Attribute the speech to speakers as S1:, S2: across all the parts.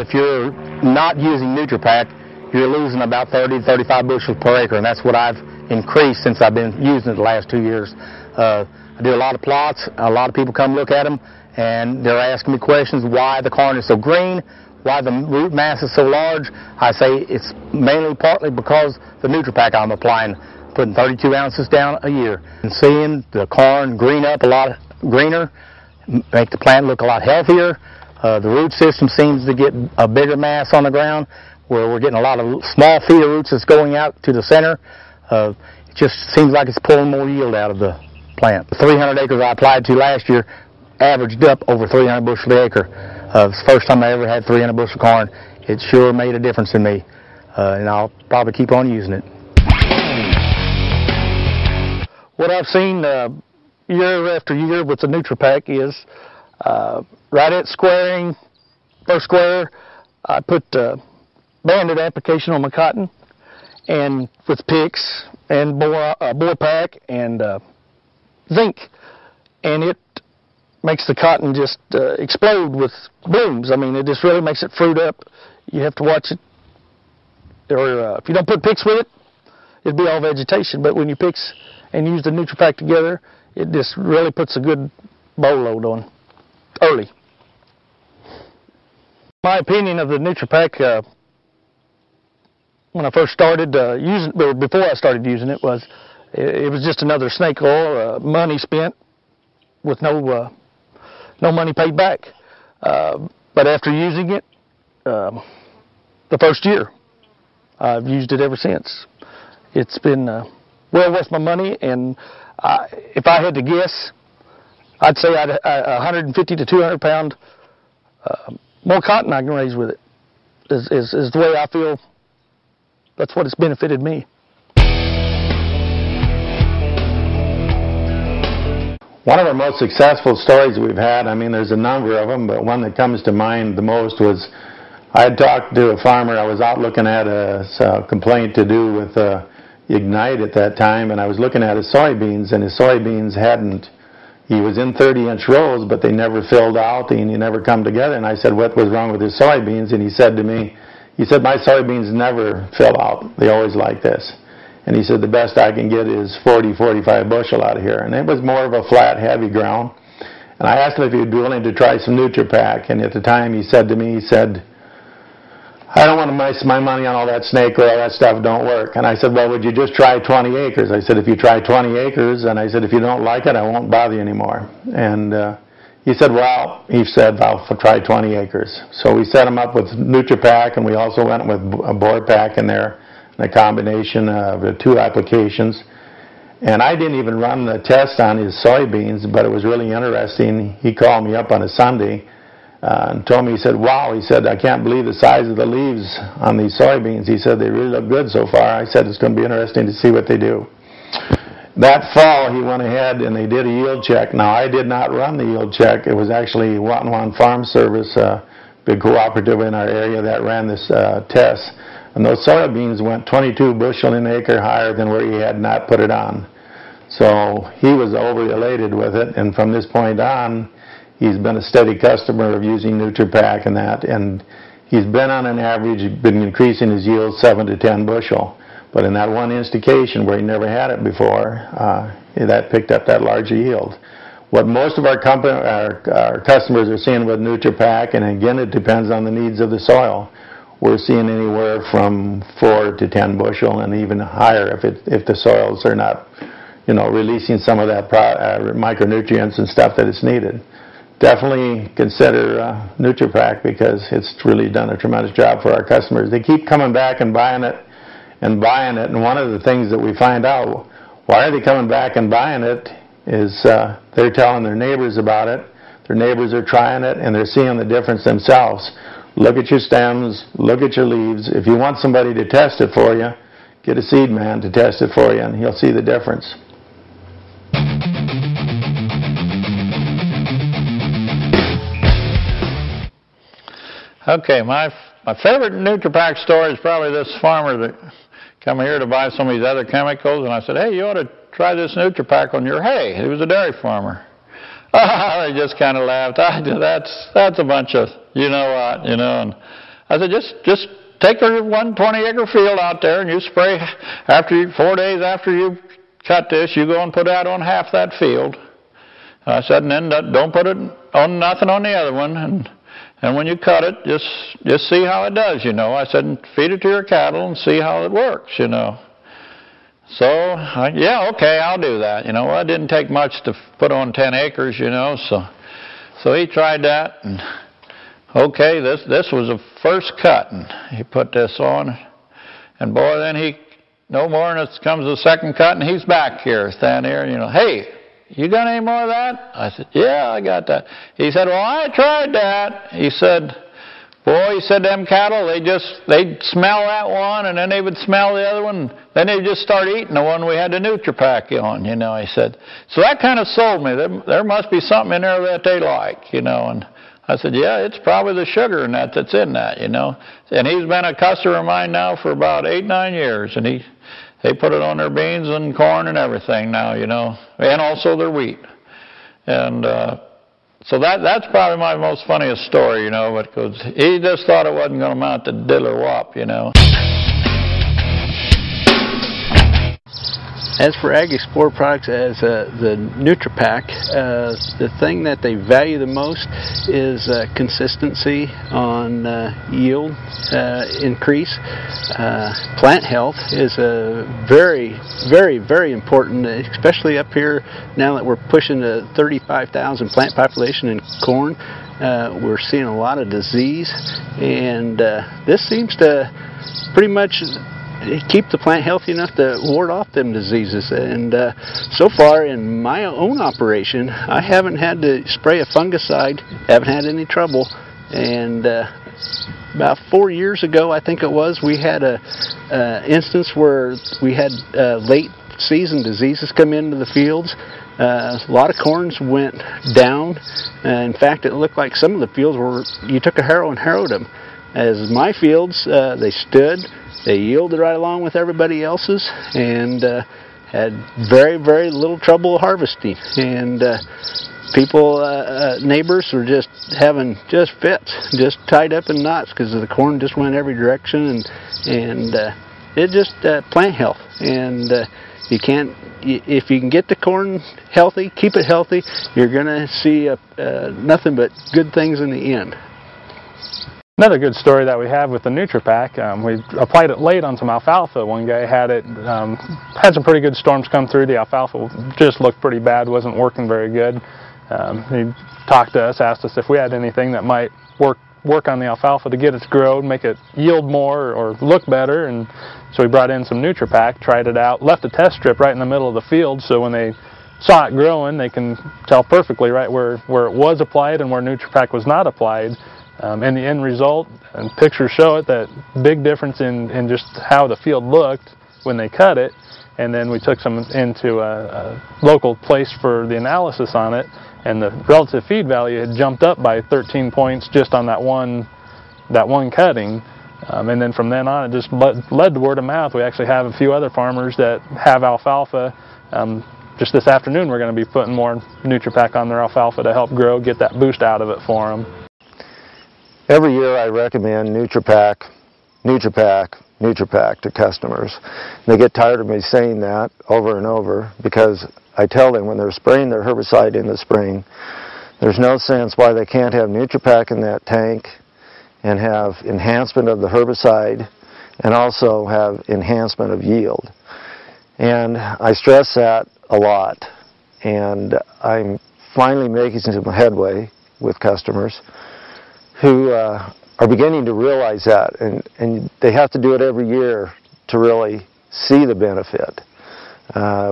S1: if you're not using NutriPak, you're losing about 30 to 35 bushels per acre, and that's what I've increased since I've been using it the last 2 years. I do a lot of plots. A lot of people come look at them, and they're asking me questions why the corn is so green, why the root mass is so large. I say it's mainly partly because the NutriPak I'm applying, putting 32 ounces down a year. And seeing the corn green up a lot greener, make the plant look a lot healthier. The root system seems to get a bigger mass on the ground, where we're getting a lot of small feeder roots that's going out to the center. It just seems like it's pulling more yield out of the plant. The 300 acres I applied to last year averaged up over 300 bushel an acre. It's the first time I ever had 300 bushel corn. It sure made a difference in me, and I'll probably keep on using it. What I've seen year after year with the NutriPak is right at squaring, first square, I put banded application on my cotton, and with picks and bore pack and zinc, and it makes the cotton just explode with blooms. I mean, it just really makes it fruit up. You have to watch it, or if you don't put picks with it, it'd be all vegetation. But when you picks and use the NutriPak together, it just really puts a good bow load on early. My opinion of the NutriPak, when I first started using, or before I started using it, was it was just another snake oil, money spent with no money paid back. But after using it, the first year, I've used it ever since. It's been well worth my money, and if I had to guess, I'd say 150 to 200 pound more cotton I can raise with it. Is the way I feel. That's what it's benefited me.
S2: One of our most successful stories we've had, I mean there's a number of them, but one that comes to mind the most was I had talked to a farmer. I was out looking at a complaint to do with Ignite at that time, and I was looking at his soybeans, and his soybeans hadn't, he was in 30-inch rows, but they never filled out and they never come together. And I said, what was wrong with his soybeans? And he said to me, my soybeans never fill out. They always like this. And he said, the best I can get is 40, 45 bushel out of here. And it was more of a flat, heavy ground. And I asked him if he would be willing to try some NutriPak. And at the time he said to me, I don't want to waste my money on all that snake oil, that stuff don't work. And I said, well, would you just try 20 acres? I said, if you try 20 acres, and I said, if you don't like it, I won't bother you anymore. And he said, well, I'll try 20 acres. So we set him up with NutriPak, and we also went with a bore pack in there, a combination of the two applications. And I didn't even run the test on his soybeans, but it was really interesting. He called me up on a Sunday and told me, he said, wow, he said, I can't believe the size of the leaves on these soybeans. He said, they really look good so far. I said, it's going to be interesting to see what they do. That fall, he went ahead and they did a yield check. Now, I did not run the yield check. It was actually One Farm Service, a big cooperative in our area that ran this test. And those soybeans went 22 bushel an acre higher than where he had not put it on. So he was overly elated with it, and from this point on, he's been a steady customer of using NutriPak and that, and he's been on an average, been increasing his yield 7 to 10 bushel. But in that one installation where he never had it before, that picked up that larger yield. What most of our customers are seeing with NutriPak, and again it depends on the needs of the soil, we're seeing anywhere from 4 to 10 bushel and even higher if the soils are not, releasing some of that micronutrients and stuff that is needed. Definitely consider NutriPak because it's really done a tremendous job for our customers. They keep coming back and buying it, and one of the things that we find out, why are they coming back and buying it, is they're telling their neighbors about it. Their neighbors are trying it, and they're seeing the difference themselves. Look at your stems, look at your leaves. If you want somebody to test it for you, get a seed man to test it for you, and he'll see the difference.
S3: Okay, my favorite NutriPak story is probably this farmer that come here to buy some of these other chemicals, and I said, hey, you ought to try this NutriPak on your hay. He was a dairy farmer. They just kind of laughed. That's a bunch of you know what, and I said, just take your 120-acre field out there and you spray 4 days after you cut this, you go and put out on half that field. I said, and then don't put it on nothing on the other one. And when you cut it, just see how it does, you know. I said, and feed it to your cattle and see how it works, you know. So, yeah, okay, I'll do that. You know, well, it didn't take much to put on 10 acres, you know. So he tried that, and okay, this was the first cut, and he put this on, and boy, then no more, and it comes the second cut, and he's back here, standing here, and you know, hey, you got any more of that? I said, yeah, I got that. He said, well, I tried that. He said, boy, he said, them cattle, they'd smell that one, and then they would smell the other one, then they'd just start eating the one we had the NutriPak on, you know, he said. So that kind of sold me. There must be something in there that they like, you know, and I said, yeah, it's probably the sugar in that's in that, you know. And he's been a customer of mine now for about 8-9 years, and they put it on their beans and corn and everything now, you know, and also their wheat. And so that's probably my most funniest story, you know, because he just thought it wasn't going to amount to diddler wop, you know.
S4: As for Ag Explorer products, as the NutriPak, the thing that they value the most is consistency on yield increase. Plant health is very, very, very important, especially up here now that we're pushing the 35,000 plant population in corn. We're seeing a lot of disease, and this seems to pretty much keep the plant healthy enough to ward off them diseases. And so far in my own operation, I haven't had to spray a fungicide, haven't had any trouble. And about 4 years ago, I think it was, we had a instance where we had late season diseases come into the fields. A lot of corns went down. In fact, it looked like some of the fields were, you took a harrow and harrowed them. As my fields, they stood. They yielded right along with everybody else's, and had very, very little trouble harvesting. And people, neighbors were just having fits, just tied up in knots because the corn just went every direction, and it just plant health. And you can't, if you can get the corn healthy, keep it healthy, you're going to see nothing but good things in the end.
S5: Another good story that we have with the NutriPak, we applied it late on some alfalfa. One guy had some pretty good storms come through. The alfalfa just looked pretty bad, wasn't working very good. He talked to us, asked us if we had anything that might work on the alfalfa to get it to grow, make it yield more or look better. And so we brought in some NutriPak, tried it out, left a test strip right in the middle of the field, so when they saw it growing, they can tell perfectly right where it was applied and where NutriPak was not applied. And the end result, and pictures show it, that big difference in just how the field looked when they cut it. And then we took some into a local place for the analysis on it, and the relative feed value had jumped up by 13 points just on that one cutting. And then from then on, it just led to word of mouth. We actually have a few other farmers that have alfalfa. Just this afternoon, we're going to be putting more NutriPak on their alfalfa to help grow, get that boost out of it for them.
S6: Every year I recommend NutriPak, NutriPak, NutriPak to customers. They get tired of me saying that over and over because I tell them when they're spraying their herbicide in the spring, there's no sense why they can't have NutriPak in that tank and have enhancement of the herbicide and also have enhancement of yield. And I stress that a lot, and I'm finally making some headway with customers who are beginning to realize that, and they have to do it every year to really see the benefit.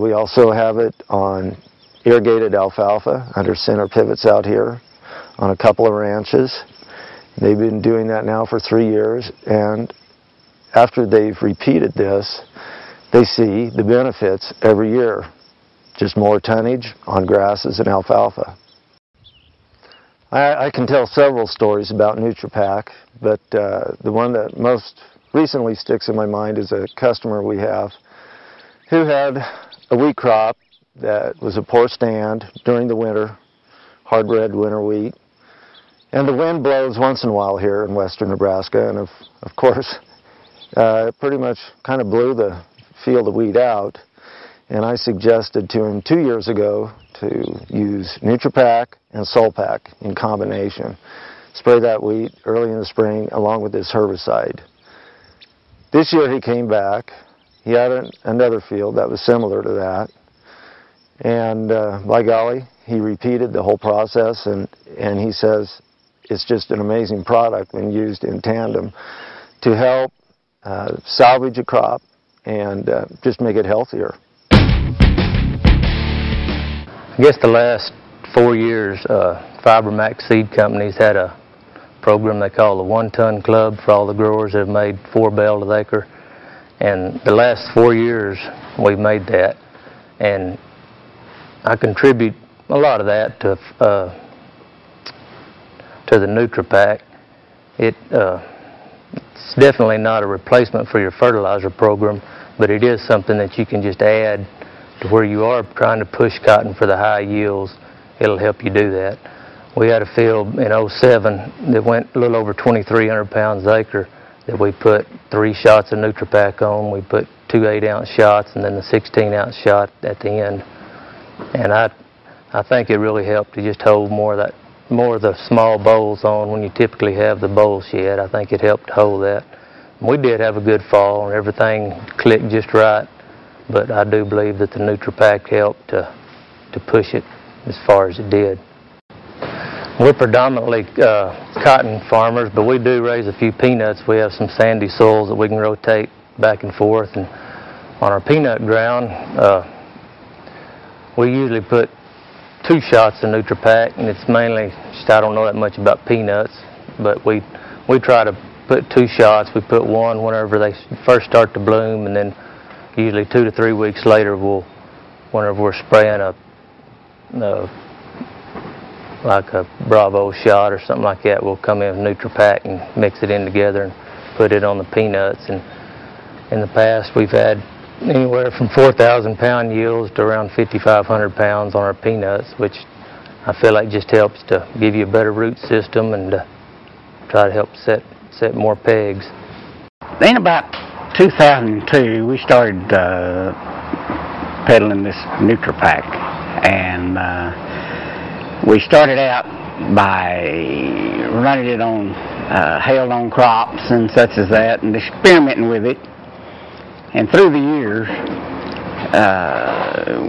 S6: We also have it on irrigated alfalfa under center pivots out here on a couple of ranches. They've been doing that now for 3 years, and after they've repeated this, they see the benefits every year. Just more tonnage on grasses and alfalfa. I can tell several stories about NutriPak, but the one that most recently sticks in my mind is a customer we have who had a wheat crop that was a poor stand during the winter, hard red winter wheat, And the wind blows once in a while here in western Nebraska, and of course, it pretty much kind of blew the field of wheat out. And I suggested to him 2 years ago to use NutriPak and Solpak in combination. Spray that wheat early in the spring along with this herbicide. This year he came back. He had another field that was similar to that. And by golly, he repeated the whole process, and he says it's just an amazing product when used in tandem to help salvage a crop and just make it healthier.
S1: I guess the last 4 years, FiberMax Seed Company's had a program they call the 1 Ton Club for all the growers that have made 4 bales an acre. And the last 4 years we've made that, and I contribute a lot of that to the NutriPak. It's definitely not a replacement for your fertilizer program, but it is something that you can just add to where you are trying to push cotton for the high yields. It'll help you do that. We had a field in 07 that went a little over 2,300 pounds an acre that we put 3 shots of NutriPak on. We put 2 8-ounce shots and then the 16-ounce shot at the end. And I think it really helped to just hold more of the small bowls on when you typically have the bowl shed. I think it helped hold that. We did have a good fall and everything clicked just right, but I do believe that the NutriPak helped to push it as far as it did. We're predominantly cotton farmers, but we do raise a few peanuts. We have some sandy soils that we can rotate back and forth. And on our peanut ground, we usually put 2 shots of NutriPak, and it's mainly just, I don't know that much about peanuts, but we try to put 2 shots. We put one whenever they first start to bloom, and then usually 2 to 3 weeks later, whenever we're spraying like a Bravo shot or something like that, we'll come in with NutriPak and mix it in together and put it on the peanuts. And in the past, we've had anywhere from 4,000 pound yields to around 5,500 pounds on our peanuts, which I feel like just helps to give you a better root system and try to help set more pegs.
S7: In about 2002, we started peddling this NutriPak, and we started out by running it on hailed-on crops and such as that, and experimenting with it. And through the years,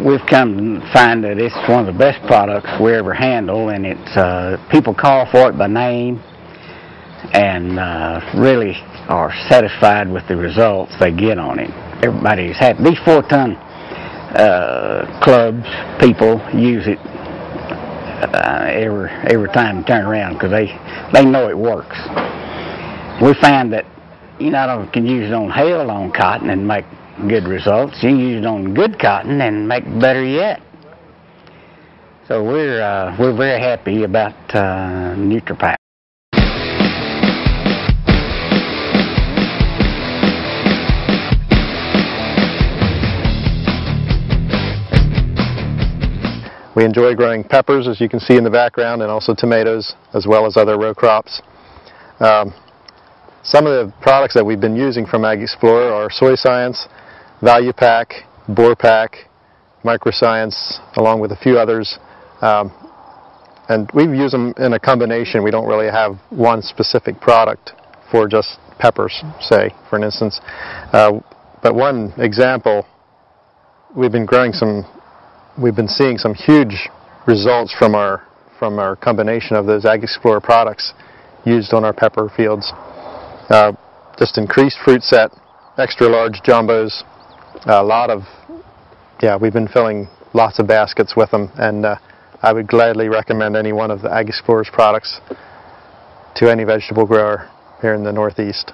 S7: we've come to find that it's one of the best products we ever handle, and it's people call for it by name and really are satisfied with the results they get on it. Everybody's happy. These 4-ton clubs, people use it every time you turn around because they know it works. We find that you not only can use it on hail-on cotton and make good results, you can use it on good cotton and make better yet. So we're very happy about NutriPak.
S8: We enjoy growing peppers, as you can see in the background, and also tomatoes, as well as other row crops. Some of the products that we've been using from Ag Explorer are Soy Science, ValuePak, BorePak, Microscience, along with a few others. And we've used them in a combination. We don't really have one specific product for just peppers, say, for an instance. But one example, we've been seeing some huge results from our combination of those Ag Explorer products used on our pepper fields. Just increased fruit set, extra large jumbos, we've been filling lots of baskets with them, and I would gladly recommend any one of the Ag Explorer's products to any vegetable grower here in the Northeast.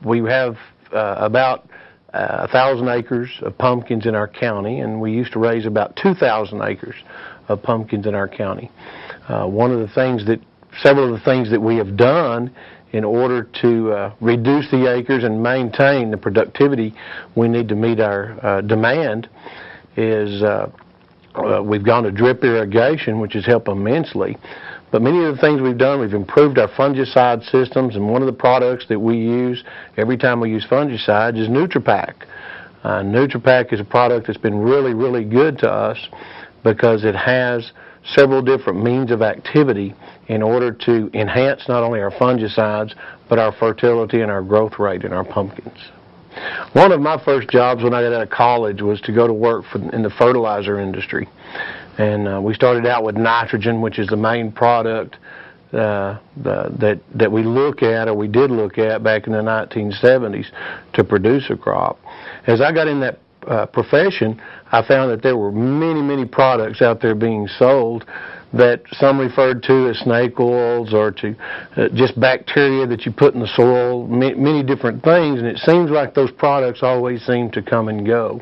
S9: We have about 1,000 acres of pumpkins in our county, and we used to raise about 2,000 acres of pumpkins in our county. Several of the things that we have done in order to reduce the acres and maintain the productivity we need to meet our demand is We've gone to drip irrigation, which has helped immensely. But many of the things we've done, we've improved our fungicide systems, and one of the products that we use every time we use fungicides is NutriPak. NutriPak is a product that's been really, really good to us because it has several different means of activity in order to enhance not only our fungicides, but our fertility and our growth rate in our pumpkins. One of my first jobs when I got out of college was to go to work in the fertilizer industry. And we started out with nitrogen, which is the main product that we look at, or we did look at back in the 1970s to produce a crop. As I got in that profession, I found that there were many, many products out there being sold that some referred to as snake oils or to just bacteria that you put in the soil, many different things, and it seems like those products always seem to come and go.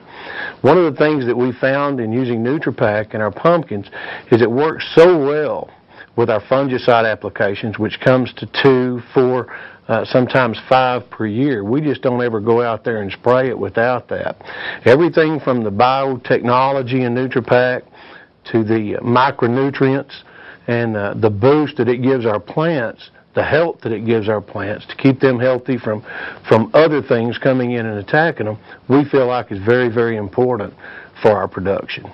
S9: One of the things that we found in using NutriPak in our pumpkins is it works so well with our fungicide applications, which comes to 2, 4, sometimes 5 per year. We just don't ever go out there and spray it without that. Everything from the biotechnology in NutriPak to the micronutrients and the boost that it gives our plants, the health that it gives our plants to keep them healthy from other things coming in and attacking them, we feel like is very, very important for our production.